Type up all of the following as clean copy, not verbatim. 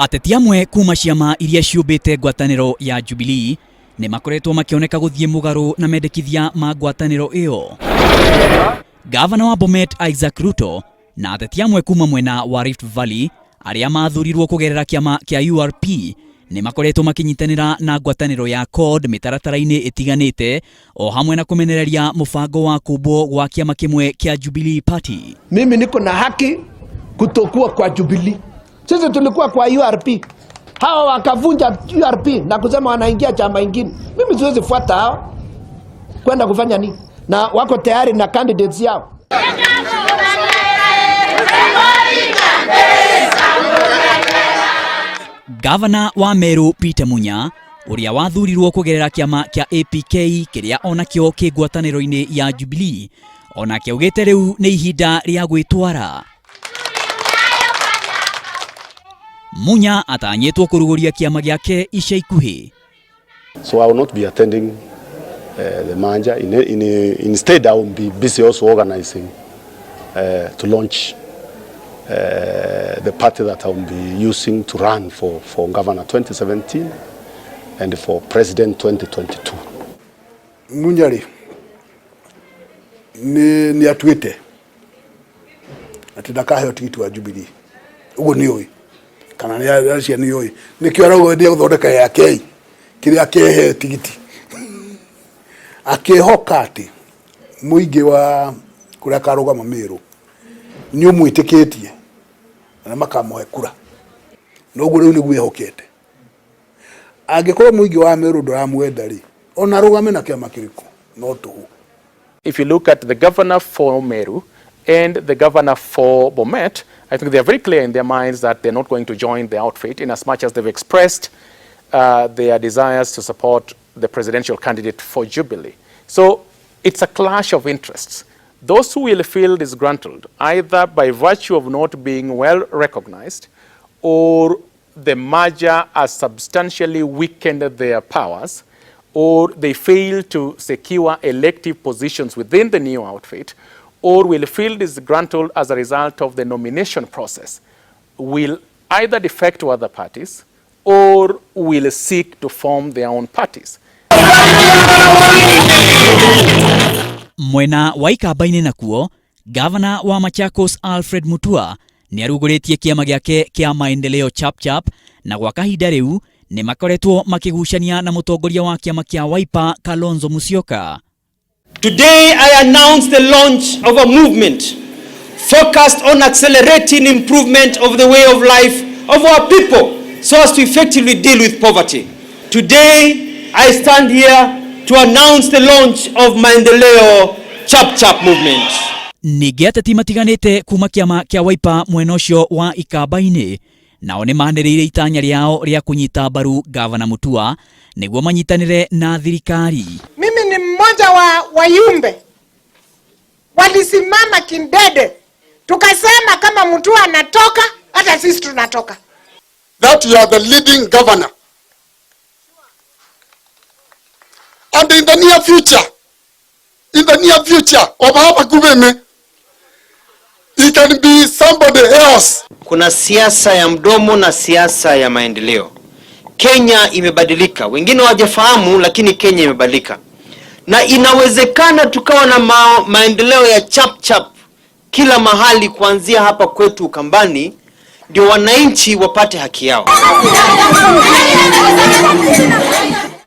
Ateti amwe kuma ciama iria ciumbite ngwataniro ya Jubilee ni makoretwo makioneka guthie mugaru na mendekithia ma ngwataniro iyo. Gavana wa Bomet Isaac Ruto na ateti amwe kuma mwena wa Rift Valley aria mathurirwo kugerera kiama kia URP ni makoretwo makinyitanira na ngwataniro ya CORD mitaratara-ini itiganite o hamwe na kumenereria mubango wa kumbwo gwa kiama kimwe kia Jubilee Party. Mimi niko na haki kutokuwa kwa Jubilee. Sisi tulikuwa kwa URP. Hawa wakavunja URP na kusema wanaingia chama ingine. Mimi siwezi fuata hao. Kwenda kufanya nini? Na wako tayari na candidates yao. Gavana wa Meru Peter Munya uria wathurirwo kugerera kiama kia APK kiria onakio kigwataniro-ini ya Jubilee onake ugite riu ni ihinda ria gwitwara. Munya atanyetwo kuruguria kiama giake ica ikuhi. So I will not be attending the manja. Instead, I will be busy also organizing to launch the party that I will be using to run for Governor 2017 and for President 2022. Munyari ni atuite ati ndakahe otigiti wa Jubilee. Ugo ni oi kana ni acia ni oi nikio arago ndia guthondeka yake kiria kehe tigiti akihoka ati muingi wa kuria karugama Meru ni umwitikitie na makamoe kura noguo riu niguo ehokete angikorwo muingi wa Meru nduramwenda ri ona rugame na kiama kiriku no tuhu. If you look at the governor for Meru and the governor for Bomet, I think they are very clear in their minds that they're not going to join the outfit in as much as they've expressed their desires to support the presidential candidate for Jubilee. So it's a clash of interests. Those who will feel disgruntled, either by virtue of not being well recognized or the merger has substantially weakened their powers, or they fail to secure elective positions within the new outfit, or will feel disgruntled as a result of the nomination process, will either defect to other parties or will seek to form their own parties. Mwena wa ciamaini nakuo, Gavana wa Machakos Alfred Mutua ni aruguritie kiama giake kia maendeleo chap na gwa kahinda riu ni makoretwo makigucania na mutongoria wa kiama kia Wiper Kalonzo Musyoka. Today I announce the launch of a movement focused on accelerating improvement of the way of life of our people so as to effectively deal with poverty. Today I stand here to announce the launch of Maendeleo Chap movement. Ningĩ ateti matiganĩte kuma kiama kia Wiper mwena ũcio wa ciamaini nao nĩ mahanĩrĩirie itanya rĩao rĩa kunyita mbaru Gavana Mutua nĩguo manyitanĩre na thirikari. Mimi ni mmoja wa wayumbe walisimama kindede tukasema kama Mutua anatoka hata sisi tunatoka. That you are the leading governor. And in the near future, Obama Kubeme, it can be somebody else. Kuna siasa ya mdomo na siasa ya maendeleo. Kenya imebadilika. Wengine hawajafahamu lakini Kenya imebadilika. Na inawezekana tukawa na maendeleo ya chap kila mahali kuanzia hapa kwetu Ukambani ndio wananchi wapate haki yao.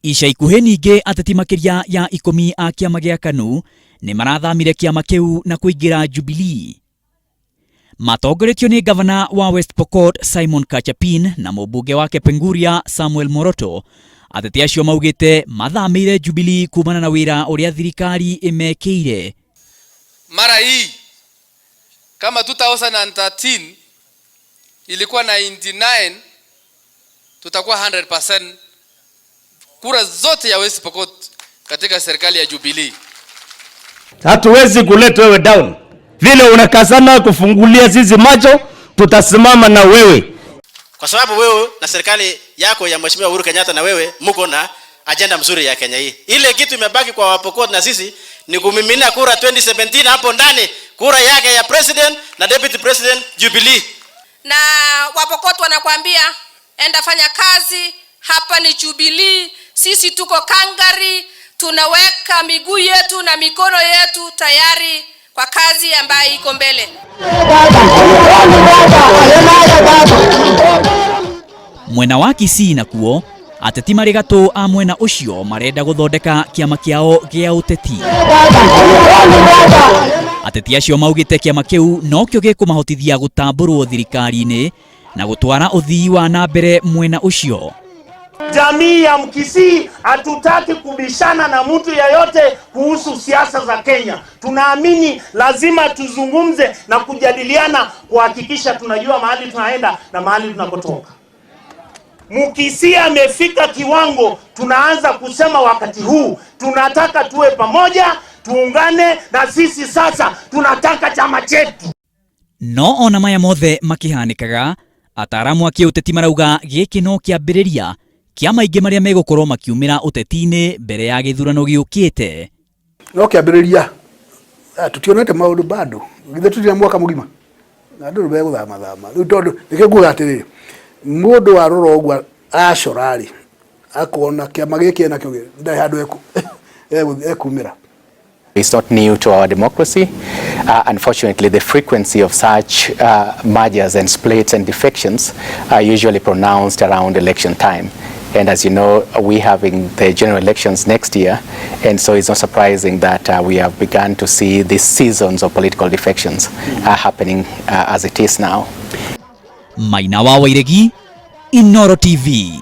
Ica ikuhĩ ningĩ ateti makiria ya 10 a kiama gĩa KANU nĩ marathamire kiama kĩu na kũingĩra Jubilee. Matongoretio nĩ gavana wa West Pokot Simon Kachapin na mũmbunge wa Kepenguria Samuel Moroto. Ateti acio maugĩte mathamĩire Jubilee kumana na wĩra ũrĩa thirikari ĩmekĩire. Mara hii kama 2013 ilikuwa 99, tutakuwa 100% kura zote ya West Pokot katika serikali ya Jubilee. Hatuwezi kuleta wewe down. Vile unakazana kufungulia sisi macho, tutasimama na wewe. Kwa sababu wewe na serikali yako ya Mheshimiwa Uhuru Kenyatta na wewe mko na agenda mzuri ya Kenya hii. Ile kitu imebaki kwa Wapokot na sisi ni kumimina kura 2017 hapo ndani, kura yake ya president na deputy president Jubilee. Na Wapokot wanakuambia enda fanya kazi. Hapa ni Jubilee, sisi tuko kangari, tunaweka miguu yetu na mikono yetu tayari kwa kazi ambayo iko mbele. Mwena wa Kisii nakuo ateti marĩ gatũ a mwena ũcio marenda gũthondeka kiama kiao gĩa ũteti. Ateti acio maugĩte kiama kĩu no kĩo gĩkũmahotithia gũtambũrwo thirikari-inĩ na gũtwara ũthii wa na mbere mwena ũcio. Jamii ya Mkisii hatutaki kubishana na mtu yeyote kuhusu siasa za Kenya. Tunaamini lazima tuzungumze na kujadiliana kuhakikisha tunajua mahali tunaenda na mahali tunakotoka. Mkisii amefika kiwango tunaanza kusema wakati huu tunataka tuwe pamoja, tuungane, na sisi sasa tunataka chama chetu. No ona maya mothe makihanikaga, ataramu a kiũteti marauga gĩkĩ no kĩambĩrĩria kia maingĩ marĩa megũkorwo makiumĩra ũteti-inĩ mbere ya gĩthurano gĩũkĩte. No kĩambĩrĩria, tutionete maũndũ bado, githĩ tutirĩ mwaka mũgima na andũ begũthama thama. Rĩu tondũ nĩkĩnguga atĩrĩrĩ, mũndũ warora ũguo acorarĩ akona kĩama gĩkĩ nakĩo ndarĩ handũ ekumĩra. It's not new to our democracy. Unfortunately, the frequency of such mergers and splits and defections are usually pronounced around election time. And as you know, we're having the general elections next year, and so it's not surprising that we have begun to see these seasons of political defections happening as it is now. Maina wa wairegi, Inoro TV.